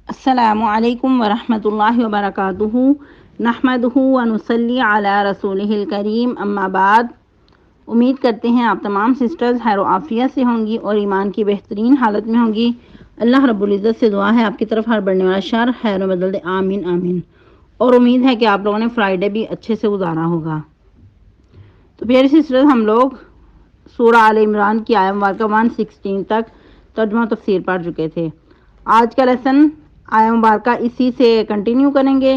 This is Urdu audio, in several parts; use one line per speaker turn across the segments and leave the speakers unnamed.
السلام علیکم ورحمۃ اللہ وبرکاتہ نحمدہ ونصلی علی رسولہ الکریم اما بعد۔ امید کرتے ہیں آپ تمام سسٹرز خیر و عافیت سے ہوں گی اور ایمان کی بہترین حالت میں ہوں گی۔ اللہ رب العزت سے دعا ہے آپ کی طرف ہر بڑھنے والا شر خیر و بدل دے، آمین آمین۔ اور امید ہے کہ آپ لوگوں نے فرائیڈے بھی اچھے سے گزارا ہوگا۔ تو پیاری سسٹرز، ہم لوگ سورہ آل عمران کی آیت مبارکہ 116 تک ترجمہ و تفسیر پڑھ چکے تھے۔ آج کا لیسن آیت مبارکہ اسی سے کنٹینیو کریں گے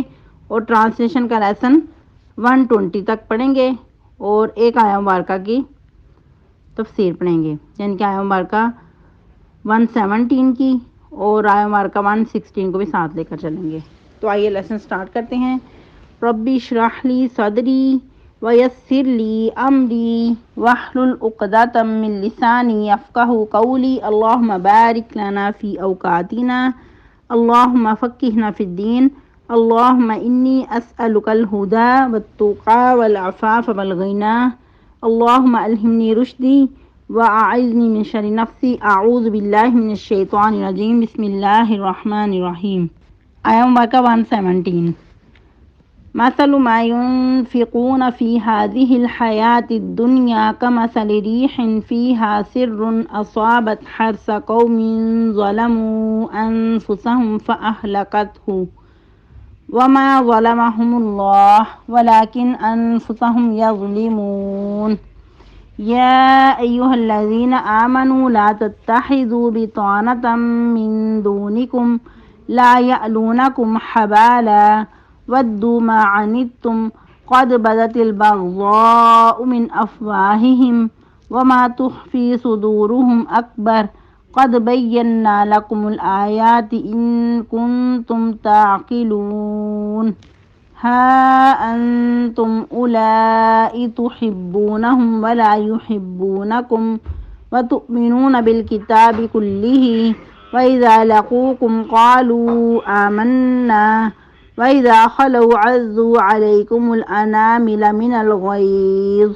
اور ٹرانسلیشن کا لیسن 120 تک پڑھیں گے اور ایک آیت مبارکہ کی تفسیر پڑھیں گے، یعنی کہ آیت مبارکہ 117 کی اور آیت مبارکہ 116 کو بھی ساتھ لے کر چلیں گے۔ تو آئیے لیسن سٹارٹ کرتے ہیں۔ ربی اشرح لی صدری ویسر لی امری واحلل عقدۃ من لسانی یفقہوا قولی اللہم بارک لنا فی اوقاتنا اللہم فقہنا فی الدین اللہم انی اسألک الہدی والتقی والعفاف والغنی اللہم الہمنی رشدی واعذنی من شر نفسی اعوذ باللہ من الشیطان الرجیم بسم اللہ الرحمن الرحیم۔ آیت مبارکہ 117۔ مثل ما ينفقون في هذه الحياة الدنيا كمثل ريح فيها سر أصابت حرث قوم ظلموا أنفسهم فأهلكته وما ظلمهم الله ولكن أنفسهم يظلمون يا أيها الذين آمنوا لا تتخذوا بطانة من دونكم لا يألونكم خبالا ودوا ما عنتم قد بدت البغضاء من أفواههم وما تخفي صدورهم أكبر قد بينا لكم الآيات إن كنتم تعقلون ها أنتم أولئك تحبونهم ولا يحبونكم وتؤمنون بالكتاب كله وإذا لقوكم قالوا آمنا وإذا خلوا عضوا عليكم الأنامل من الغيظ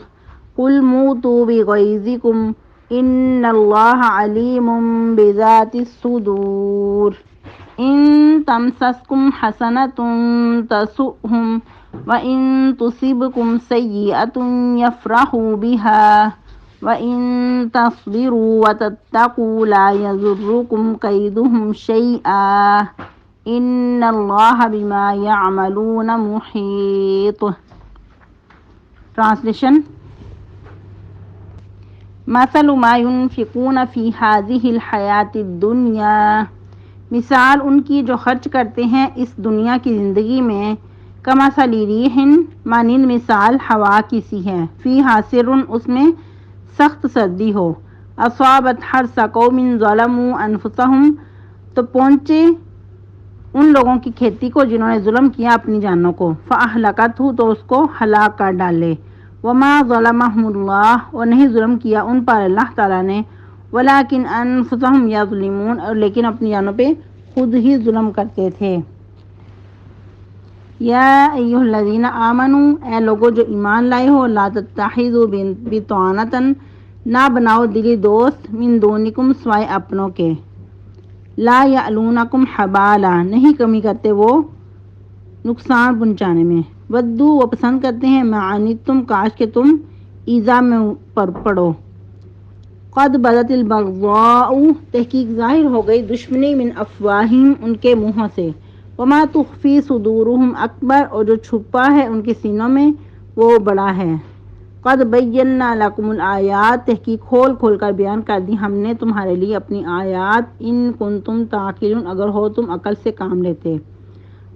قل موتوا بغيظكم إن الله عليم بذات الصدور إن تمسسكم حسنة تسؤهم وإن تصبكم سيئة يفرحوا بها وإن تصبروا وتتقوا لا يضركم كيدهم شيئا إن الله بما يعملون محيط۔ ٹرانسلیشن۔ مثل ما ينفقون في هذه الحياة الدنيا، مثال ان کی جو خرچ کرتے ہیں اس دنیا کی زندگی میں، کمثل ریح مانند مثال ہوا کی سی ہے، فیہا سر اس میں سخت سردی ہو، اصابت حرث قوم ظلموا انفسهم تو پہنچے ان لوگوں کی کھیتی کو جنہوں نے ظلم کیا اپنی جانوں کو، فاہلکتہ تو اس کو ہلاک کر ڈالے، وما ظلمهم اللہ اور نہیں ظلم کیا ان پر اللہ تعالیٰ نے، ولکن انفسهم یظلمون اور لیکن اپنی جانوں پہ خود ہی ظلم کرتے تھے۔ یا ایھا الذین آمنوا اے لوگو جو ایمان لائے ہو، لا تتخذوا بطانۃ نہ بناؤ دلی دوست، من دونکم سوائے اپنوں کے، لا یعلونکم خبالا نہیں کمی کرتے وہ نقصان پہنچانے میں، ودو وہ پسند کرتے ہیں، ما عنتم کاش کہ تم ایذا میں پڑو، قد بدت البغضاء تحقیق ظاہر ہو گئی دشمنی، من افواہہم ان کے منہوں سے، وما تخفی صدورہم اکبر اور جو چھپا ہے ان کے سینوں میں وہ بڑا ہے، قد بینا لکم الآیات تحقیق کھول کھول کر بیان کر دی ہم نے تمہارے لیے اپنی آیات، ان کنتم تعقلون اگر ہو تم عقل سے کام لیتے،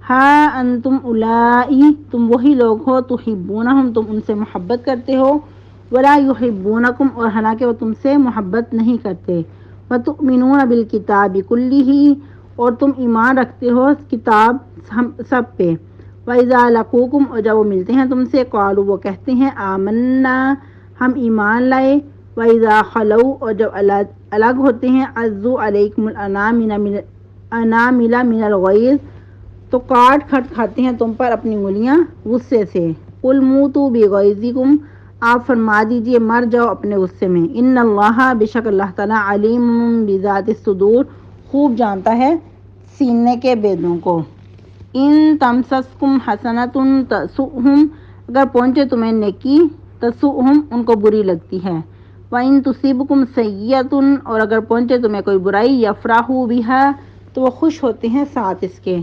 ہاں انتم اولائی تم وہی لوگ ہو، تحبونہم تم ان سے محبت کرتے ہو، ولا یحبونکم اور حالانکہ وہ تم سے محبت نہیں کرتے، وتؤمنون بالکتاب کلہ اور تم ایمان رکھتے ہو کتاب سب پہ، وَإِذَا لَقُوكُمْ اور جب وہ ملتے ہیں تم سے، قالوا وہ کہتے ہیں آمنا ہم ایمان لائے، وَإِذَا خَلَوْا اور جب الگ ہوتے ہیں، عَضُّوا عَلَيْكُمُ الْأَنَامِلَ مِنَ الْغَيْظِ تو کاٹ کھٹ کھاتے ہیں تم پر اپنی انگلیاں غصے سے، قُلْ مُوتُوا بِغَيْظِكُمْ آپ فرما دیجئے مر جاؤ اپنے غصے میں، ان اللہ بے شک اللہ تعالیٰ علیم بذات الصدور خوب جانتا ہے سینے کے بیدوں کو۔ ان تمسسکم حسنۃ تسؤہم، اگر پہنچے تمہیں نیکی، تسؤہم ان کو بری لگتی ہے، وَإِن تُصِبْكُمْ سَیِّئَۃٌ، اور اگر پہنچے تمہیں کوئی برائی، یفرحوا بِہَا، تو وہ خوش ہوتے ہیں ساتھ اس کے،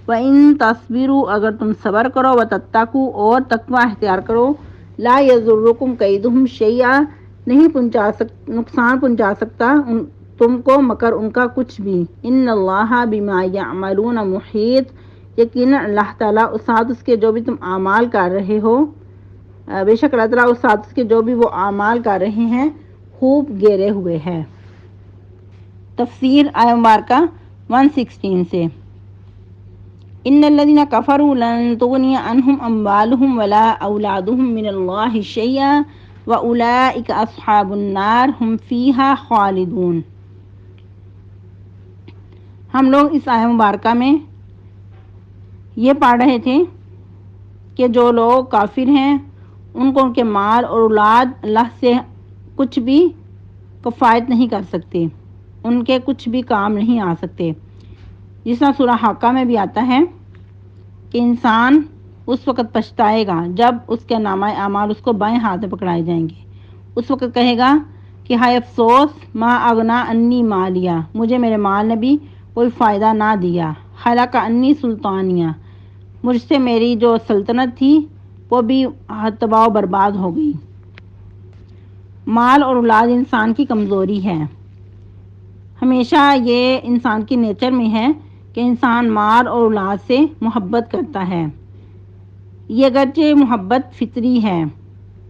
وَإِن تَصْبِرُوا، اگر تم صبر کرو، وَتَتَّقُوا، اور تقوی اختیار کرو، لا یضرکم کیدہم شیئا، نہیں نقصان پہنچا سکتا تم کو مگر ان کا کچھ بھی، ان اللہ بما یعملون محیط، یقینا اللہ تعالیٰ اس ساتھ اس کے جو بھی تم اعمال کر رہے ہو، بے شک اللہ تعالیٰ اس ساتھ اس کے جو بھی وہ اعمال کر رہے ہیں خوب گھیرے ہوئے ہے۔ تفسیر آیہ مبارکہ 116 سے، ان الذين كفروا لن تغني عنهم اموالهم ولا اولادهم من الله شيئا واولئك اصحاب النار هم فيها خالدون۔ ہم لوگ اس آیہ مبارکہ میں یہ پڑھ رہے تھے کہ جو لوگ کافر ہیں ان کو ان کے مال اور اولاد اللہ سے کچھ بھی کفایت نہیں کر سکتے، ان کے کچھ بھی کام نہیں آ سکتے۔ جس طرح سورہ حاقہ میں بھی آتا ہے کہ انسان اس وقت پچھتائے گا جب اس کے نامہ اعمال اس کو بائیں ہاتھ میں پکڑائے جائیں گے، اس وقت کہے گا کہ ہائے افسوس، ما اغنا انی مالیہ، مجھے میرے مال نے بھی کوئی فائدہ نہ دیا، ہلاک انی سلطانیہ، مجھ سے میری جو سلطنت تھی وہ بھی تباہ و برباد ہو گئی۔ مال اور اولاد انسان کی کمزوری ہے، ہمیشہ یہ انسان کی نیچر میں ہے کہ انسان مال اور اولاد سے محبت کرتا ہے۔ یہ اگرچہ محبت فطری ہے،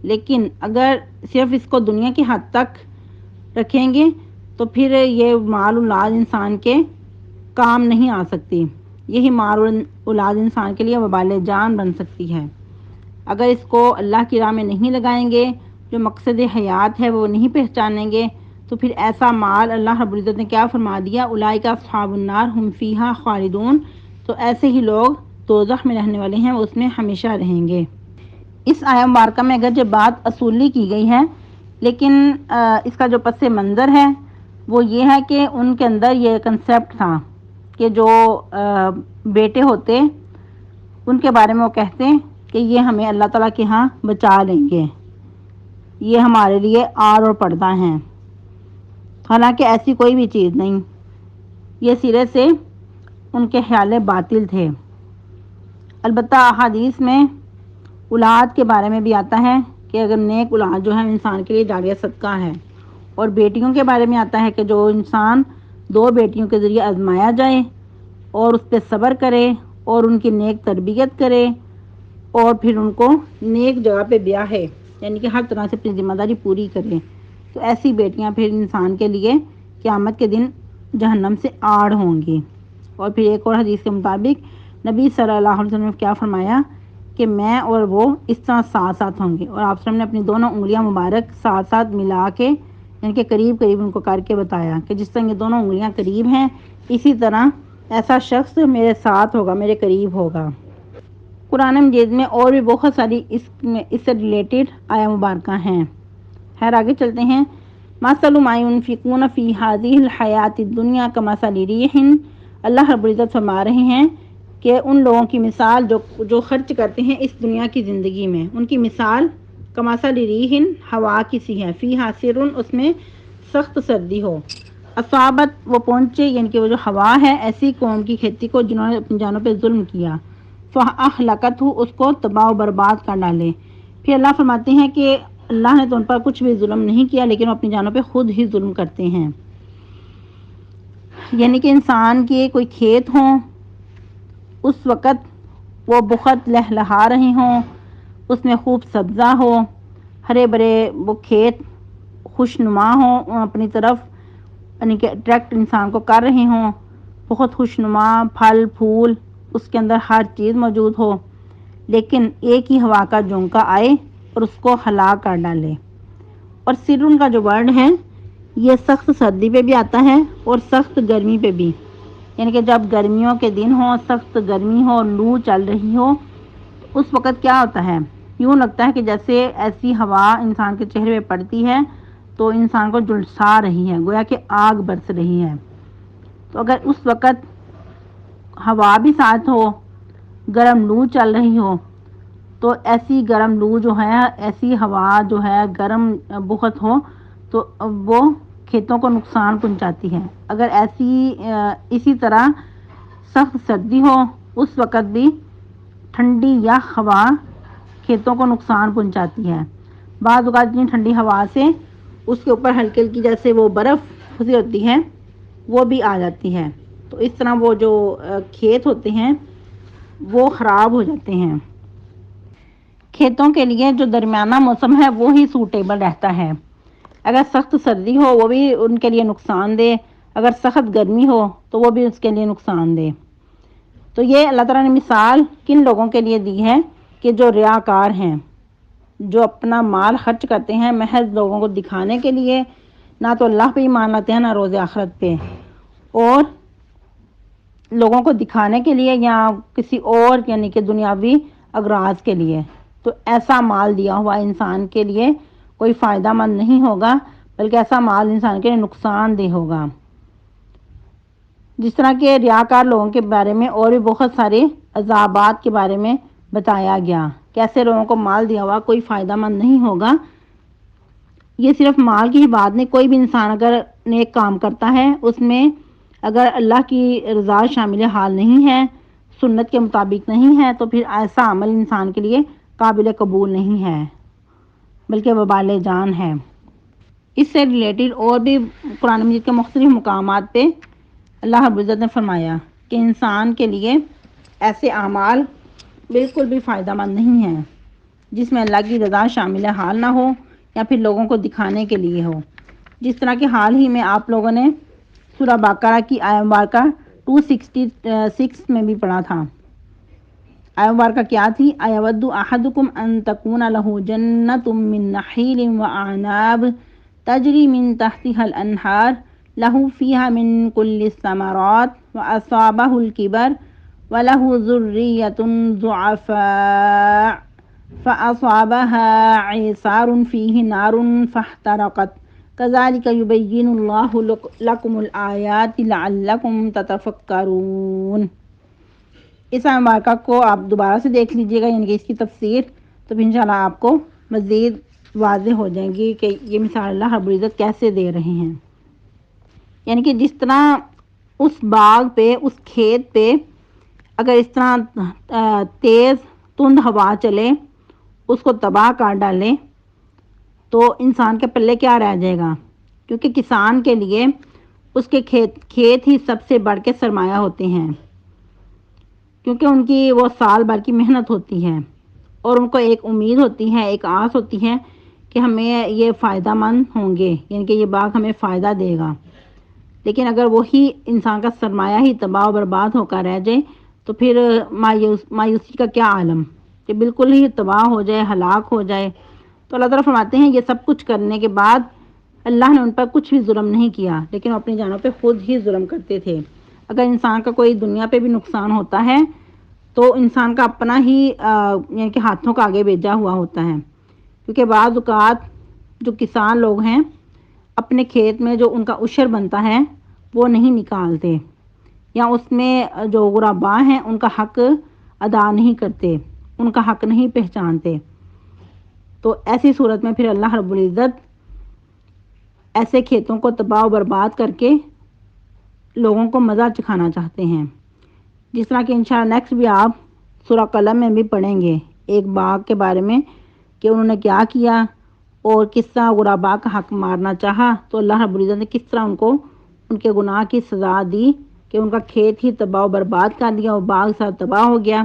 لیکن اگر صرف اس کو دنیا کی حد تک رکھیں گے تو پھر یہ مال اولاد انسان کے کام نہیں آ سکتی، یہی مال اولاد انسان کے لیے وبال جان بن سکتی ہے۔ اگر اس کو اللہ کی راہ میں نہیں لگائیں گے، جو مقصد حیات ہے وہ نہیں پہچانیں گے، تو پھر ایسا مال اللہ رب العزت نے کیا فرما دیا، اولئک اصحاب النار ہم فیہا خالدون، تو ایسے ہی لوگ دوزخ میں رہنے والے ہیں، وہ اس میں ہمیشہ رہیں گے۔ اس آیہ مبارکہ میں اگر جو بات اصولی کی گئی ہے، لیکن اس کا جو پس منظر ہے وہ یہ ہے کہ ان کے اندر یہ کنسیپٹ تھا کہ جو بیٹے ہوتے ان کے بارے میں وہ کہتے کہ یہ ہمیں اللہ تعالیٰ کے ہاں بچا لیں گے، یہ ہمارے لیے آر اور پردہ ہیں، حالانکہ ایسی کوئی بھی چیز نہیں، یہ سرے سے ان کے خیال باطل تھے۔ البتہ احادیث میں اولاد کے بارے میں بھی آتا ہے کہ اگر نیک اولاد جو ہے انسان کے لیے جاریہ صدقہ ہے، اور بیٹیوں کے بارے میں آتا ہے کہ جو انسان 2 بیٹیوں کے ذریعے آزمایا جائے اور اس پہ صبر کرے اور ان کی نیک تربیت کرے اور پھر ان کو نیک جگہ پہ بیاہے، یعنی کہ ہر طرح سے اپنی ذمہ داری پوری کرے، تو ایسی بیٹیاں پھر انسان کے لیے قیامت کے دن جہنم سے آڑ ہوں گی۔ اور پھر ایک اور حدیث کے مطابق نبی صلی اللہ علیہ وسلم نے کیا فرمایا کہ میں اور وہ اس طرح ساتھ ساتھ ہوں گے، اور آپ وسلم نے اپنی دونوں انگلیاں مبارک ساتھ ساتھ ملا کے یعنی کہ قریب قریب ان کو کر کے بتایا کہ جس طرح یہ دونوں انگلیاں قریب ہیں، اسی طرح ایسا شخص میرے ساتھ ہوگا، میرے قریب ہوگا۔ قرآن مجید میں اور بھی بہت ساری اس سے ریلیٹڈ آیہ مبارکہ ہیں۔ خیر آگے چلتے ہیں۔ مثل ما ينفقون في هذه الحیات الدنیا کمثل ریح، اللہ رب العزت فرما رہے ہیں کہ ان لوگوں کی مثال جو خرچ کرتے ہیں اس دنیا کی زندگی میں، ان کی مثال کمثل ریح، ہوا کی سی ہے، فیہا سر، اس میں سخت سردی ہو، اصابت وہ پہنچے، یعنی کہ وہ جو ہوا ہے ایسی قوم کی کھیتی کو جنہوں نے اپنی جانوں پہ ظلم کیا، فاہلکتہ، اس کو تباہ و برباد کر ڈالے۔ پھر اللہ فرماتے ہیں کہ اللہ نے تو ان پر کچھ بھی ظلم نہیں کیا، لیکن وہ اپنی جانوں پہ خود ہی ظلم کرتے ہیں۔ یعنی کہ انسان کے کوئی کھیت ہوں، اس وقت وہ بہت لہلہا رہے ہوں، اس میں خوب سبزہ ہو، ہرے بھرے وہ کھیت خوش نما ہوں، اپنی طرف یعنی کہ اٹریکٹ انسان کو کر رہے ہوں، بہت خوش نما پھل پھول اس کے اندر ہر چیز موجود ہو، لیکن ایک ہی ہوا کا جھونکا آئے اور اس کو ہلاک کر ڈالے۔ اور سرن کا جو ورڈ ہے یہ سخت سردی پہ بھی آتا ہے اور سخت گرمی پہ بھی، یعنی کہ جب گرمیوں کے دن ہوں، سخت گرمی ہو اور لو چل رہی ہو، اس وقت کیا ہوتا ہے، یوں لگتا ہے کہ جیسے ایسی ہوا انسان کے چہرے پہ پڑتی ہے تو انسان کو جھلسا رہی ہے، گویا کہ آگ برس رہی ہے۔ تو اگر اس وقت ہوا بھی ساتھ ہو، گرم لو چل رہی ہو، تو ایسی گرم لو جو ہے، ایسی ہوا جو ہے گرم بہت ہو تو وہ کھیتوں کو نقصان پہنچاتی ہے۔ اگر اسی طرح سخت سردی ہو اس وقت بھی ٹھنڈی یا ہوا کھیتوں کو نقصان پہنچاتی ہے۔ بعض اوقات اتنی ٹھنڈی ہوا سے اس کے اوپر ہلکی ہلکی جیسے وہ برف پھسی ہوتی ہے وہ بھی آ جاتی ہے، تو اس طرح وہ جو کھیت ہوتے ہیں وہ خراب ہو جاتے ہیں۔ کھیتوں کے لیے جو درمیانہ موسم ہے وہی سوٹیبل رہتا ہے۔ اگر سخت سردی ہو وہ بھی ان کے لیے نقصان دہ، اگر سخت گرمی ہو تو وہ بھی اس کے لیے نقصان دہ۔ تو یہ اللہ تعالیٰ نے مثال کن لوگوں کے لیے دی ہے کہ جو ریاکار ہیں، جو اپنا مال خرچ کرتے ہیں محض لوگوں کو دکھانے کے لیے، نہ تو اللہ پہ ایمان لاتے ہیں نہ روز آخرت پہ، اور لوگوں کو دکھانے کے لیے یا کسی اور یعنی کہ دنیاوی اغراض کے لیے، تو ایسا مال دیا ہوا انسان کے لیے کوئی فائدہ مند نہیں ہوگا، بلکہ ایسا مال انسان کے لیے نقصان دہ ہوگا۔ جس طرح کہ ریاکار لوگوں کے بارے میں اور بھی بہت سارے عذابات کے بارے میں بتایا گیا، کیسے لوگوں کو مال دیا ہوا کوئی فائدہ مند نہیں ہوگا۔ یہ صرف مال کی ہی بات نہیں، کوئی بھی انسان اگر نیک کام کرتا ہے اس میں اگر اللہ کی رضا شامل حال نہیں ہے، سنت کے مطابق نہیں ہے، تو پھر ایسا عمل انسان کے لیے قابل قبول نہیں ہے بلکہ وبال جان ہے۔ اس سے ریلیٹڈ اور بھی قرآن مجید کے مختلف مقامات پہ اللہ رب العزت نے فرمایا کہ انسان کے لیے ایسے اعمال بالکل بھی فائدہ مند نہیں ہیں جس میں اللہ کی رضا شامل حال نہ ہو یا پھر لوگوں کو دکھانے کے لیے ہو۔ جس طرح کہ حال ہی میں آپ لوگوں نے سورہ بقرہ کی آیت مبارکہ 266 میں بھی پڑھا تھا۔ آیت مبارکہ کیا تھی؟ اَیَوَدُّ أَحَدُكُمْ أَن تَكُونَ لَهُ جَنَّةٌ مِّن نَخِيلٍ وَأَعْنَابٍ تَجْرِي مِن تَحْتِهَا الْأَنْهَارُ لَهُ فِيهَا مِن كُلِّ الثَّمَرَاتِ وَأَصَابَهُ الْكِبَرُ وَلَهُ ذُرِّيَّةٌ ضُعَفَاءُ فَأَصَابَهَا عِصَارٌ فِيهِ نَارٌ فَاحْتَرَقَتْ كَذَلِكَ يُبَيِّنُ اللَّهُ لَكُمُ الْآيَاتِ لَعَلَّكُمْ تَتَفَكَّرُونَ۔ اس آیت مبارکہ کو آپ دوبارہ سے دیکھ لیجئے گا، یعنی کہ اس کی تفسیر، تو انشاءاللہ آپ کو مزید واضح ہو جائیں گی کہ یہ مثال اللہ رب العزت کیسے دے رہے ہیں۔ یعنی کہ جس طرح اس باغ پہ، اس کھیت پہ اگر اس طرح تیز تند ہوا چلے اس کو تباہ کر ڈالے تو انسان کے پلے کیا رہ جائے گا، کیونکہ کسان کے لیے اس کے کھیت ہی سب سے بڑھ کے سرمایہ ہوتے ہیں، کیونکہ ان کی وہ سال بھر کی محنت ہوتی ہے اور ان کو ایک امید ہوتی ہے، ایک آس ہوتی ہے کہ ہمیں یہ فائدہ مند ہوں گے، یعنی کہ یہ باغ ہمیں فائدہ دے گا۔ لیکن اگر وہی انسان کا سرمایہ ہی تباہ و برباد ہو کر رہ جائے تو پھر مایوسی کا کیا عالم، کہ بالکل ہی تباہ ہو جائے، ہلاک ہو جائے۔ تو اللہ تعالیٰ فرماتے ہیں یہ سب کچھ کرنے کے بعد اللہ نے ان پر کچھ بھی ظلم نہیں کیا، لیکن وہ اپنی جانوں پہ خود ہی ظلم کرتے تھے۔ اگر انسان کا کوئی دنیا پہ بھی نقصان ہوتا ہے تو انسان کا اپنا ہی یعنی کہ ہاتھوں کا آگے بھیجا ہوا ہوتا ہے، کیونکہ بعض اوقات جو کسان لوگ ہیں اپنے کھیت میں جو ان کا عشر بنتا ہے وہ نہیں نکالتے، یا اس میں جو غرباء ہیں ان کا حق ادا نہیں کرتے، ان کا حق نہیں پہچانتے، تو ایسی صورت میں پھر اللہ رب العزت ایسے کھیتوں کو تباہ و برباد کر کے لوگوں کو مزہ چکھانا چاہتے ہیں۔ جس طرح کہ انشاءاللہ نیکسٹ بھی آپ سورہ قلم میں بھی پڑھیں گے ایک باغ کے بارے میں کہ انہوں نے کیا کیا اور کس طرح غرباء کا حق مارنا چاہا، تو اللہ رب العزت نے کس طرح ان کو ان کے گناہ کی سزا دی کہ ان کا کھیت ہی تباہ و برباد کر دیا، اور باغ سب تباہ ہو گیا،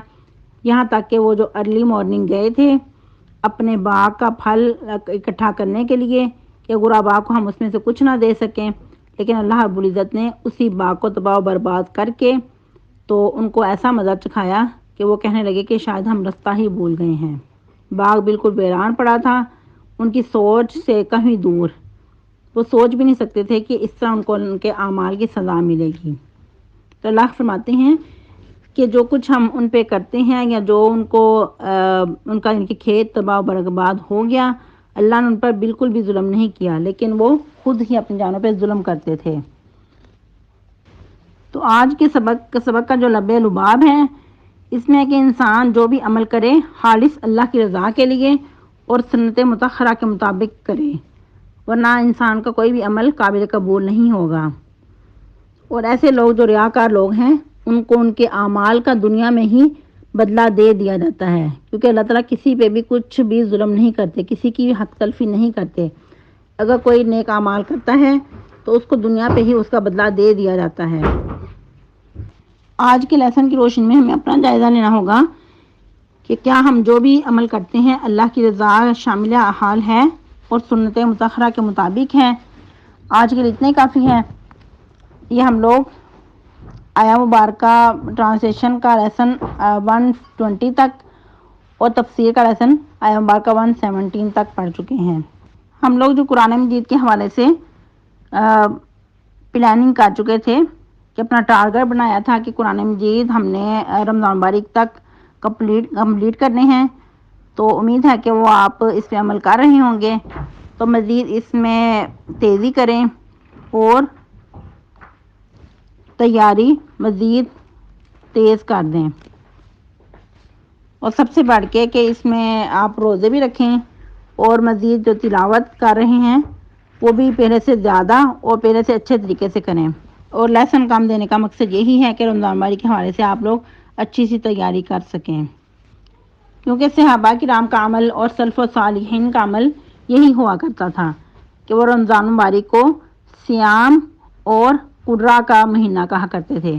یہاں تک کہ وہ جو ارلی مارننگ گئے تھے اپنے باغ کا پھل اکٹھا کرنے کے لیے کہ غرباء کو ہم اس میں سے کچھ نہ دے سکیں، لیکن اللہ رب العزت نے اسی باغ کو تباہ و برباد کر کے تو ان کو ایسا مزہ چکھایا کہ وہ کہنے لگے کہ شاید ہم رستہ ہی بھول گئے ہیں۔ باغ بالکل ویران پڑا تھا، ان کی سوچ سے کہیں دور، وہ سوچ بھی نہیں سکتے تھے کہ اس طرح ان کو ان کے اعمال کی سزا ملے گی۔ تو اللہ فرماتے ہیں کہ جو کچھ ہم ان پہ کرتے ہیں یا جو ان کو ان کا ان کے کھیت تباہ و برباد ہو گیا، اللہ نے ان پر بالکل بھی ظلم نہیں کیا، لیکن وہ خود ہی اپنی جانوں پہ ظلم کرتے تھے۔ تو آج کے سبق کا جو لب لباب ہے اس میں کہ انسان جو بھی عمل کرے خالص اللہ کی رضا کے لیے اور سنت مطہرہ کے مطابق کرے، ورنہ انسان کا کوئی بھی عمل قابل قبول نہیں ہوگا۔ اور ایسے لوگ جو ریاکار لوگ ہیں ان کو ان کے اعمال کا دنیا میں ہی بدلہ دے دیا جاتا ہے، کیونکہ اللہ تعالیٰ کسی پہ بھی کچھ بھی ظلم نہیں کرتے، کسی کی حق تلفی نہیں کرتے۔ اگر کوئی نیک اعمال کرتا ہے تو اس کو دنیا پہ ہی اس کا بدلہ دے دیا جاتا ہے۔ آج کے لیسن کی روشنی میں ہمیں اپنا جائزہ لینا ہوگا کہ کیا ہم جو بھی عمل کرتے ہیں اللہ کی رضا شامل حال ہے اور سنت مطہرہ کے مطابق ہے۔ آج کے لیے اتنے کافی ہے۔ یہ ہم لوگ آیا مبارکہ ٹرانسلیشن کا لیسن 120 تک اور تفسیر کا لیسن آیا مبارکہ 117 تک پڑھ چکے ہیں۔ ہم لوگ جو قرآن مجید کے حوالے سے پلاننگ کر چکے تھے کہ اپنا ٹارگٹ بنایا تھا کہ قرآن مجید ہم نے رمضان مبارک تک کمپلیٹ کرنے ہیں، تو امید ہے کہ وہ آپ اس پہ عمل کر رہے ہوں گے، تو مزید اس میں تیزی کریں اور تیاری مزید تیز کر دیں، اور سب سے بڑھ کے کہ اس میں آپ روزے بھی رکھیں اور مزید جو تلاوت کر رہے ہیں وہ بھی پہلے سے زیادہ اور پہلے سے اچھے طریقے سے کریں۔ اور لیسن کام دینے کا مقصد یہی ہے کہ رمضان مبارک کے حوالے سے آپ لوگ اچھی سی تیاری کر سکیں، کیونکہ صحابہ کرام کا عمل اور سلف و صالحین کا عمل یہی ہوا کرتا تھا کہ وہ رمضان مبارک کو صیام اور قرہ کا مہینہ کہا کرتے تھے،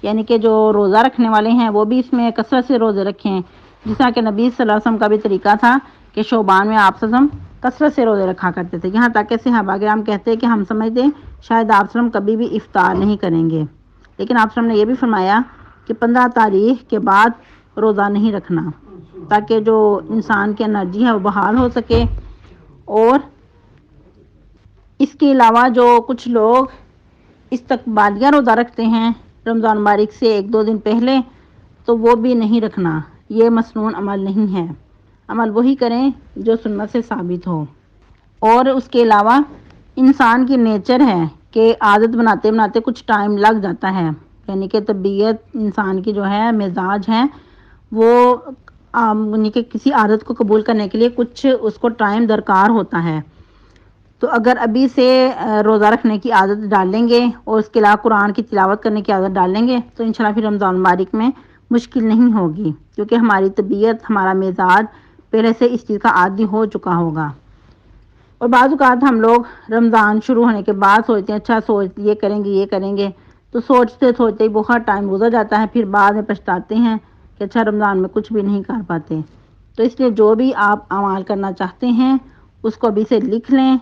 یعنی کہ جو روزہ رکھنے والے ہیں وہ بھی اس میں کثرت سے روزے رکھیں، جس طرح کہ نبی صلی اللہ علیہ وسلم کا بھی طریقہ تھا کہ شعبان میں آپ صلی اللہ علیہ وسلم کثرت سے روزے رکھا کرتے تھے، یہاں تک کہ صحابہ کرام کہتے ہیں کہ ہم سمجھتے شاید آپ صلی اللہ علیہ وسلم کبھی بھی افطار نہیں کریں گے، لیکن آپ صلی اللہ علیہ وسلم نے یہ بھی فرمایا کہ 15 تاریخ کے بعد روزہ نہیں رکھنا، تاکہ جو انسان کی انرجی ہے وہ بحال ہو سکے۔ اور اس کے علاوہ جو کچھ لوگ استقبالیہ روزہ رکھتے ہیں رمضان مبارک سے 1-2 دن پہلے، تو وہ بھی نہیں رکھنا، یہ مسنون عمل نہیں ہے، عمل وہی کریں جو سنت سے ثابت ہو۔ اور اس کے علاوہ انسان کی نیچر ہے کہ عادت بناتے بناتے کچھ ٹائم لگ جاتا ہے، یعنی کہ طبیعت انسان کی جو ہے مزاج ہے وہ یعنی کہ کسی عادت کو قبول کرنے کے لیے کچھ اس کو ٹائم درکار ہوتا ہے، تو اگر ابھی سے روزہ رکھنے کی عادت ڈالیں گے اور اس کے علاوہ قرآن کی تلاوت کرنے کی عادت ڈالیں گے تو انشاءاللہ پھر رمضان مبارک میں مشکل نہیں ہوگی، کیونکہ ہماری طبیعت ہمارا مزاج پہلے سے اس چیز کا عادی ہو چکا ہوگا۔ اور بعض اوقات ہم لوگ رمضان شروع ہونے کے بعد سوچتے ہیں اچھا یہ کریں گے، تو سوچتے ہی بہت ٹائم گزر جاتا ہے، پھر بعد میں پچھتاتے ہیں کہ اچھا رمضان میں کچھ بھی نہیں کر پاتے۔ تو اس لیے جو بھی آپ اعمال کرنا چاہتے ہیں اس کو ابھی سے لکھ لیں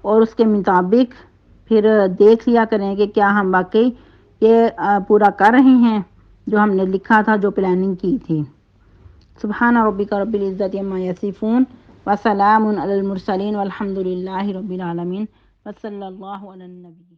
اور اس کے مطابق پھر دیکھ لیا کریں کہ کیا ہم واقعی یہ پورا کر رہے ہیں جو ہم نے لکھا تھا، جو پلاننگ کی تھی۔ سبحان ربک رب العزت عما یصفون وسلام علی المرسلین والحمد للہ رب العالمین وصلی اللہ علی النبی۔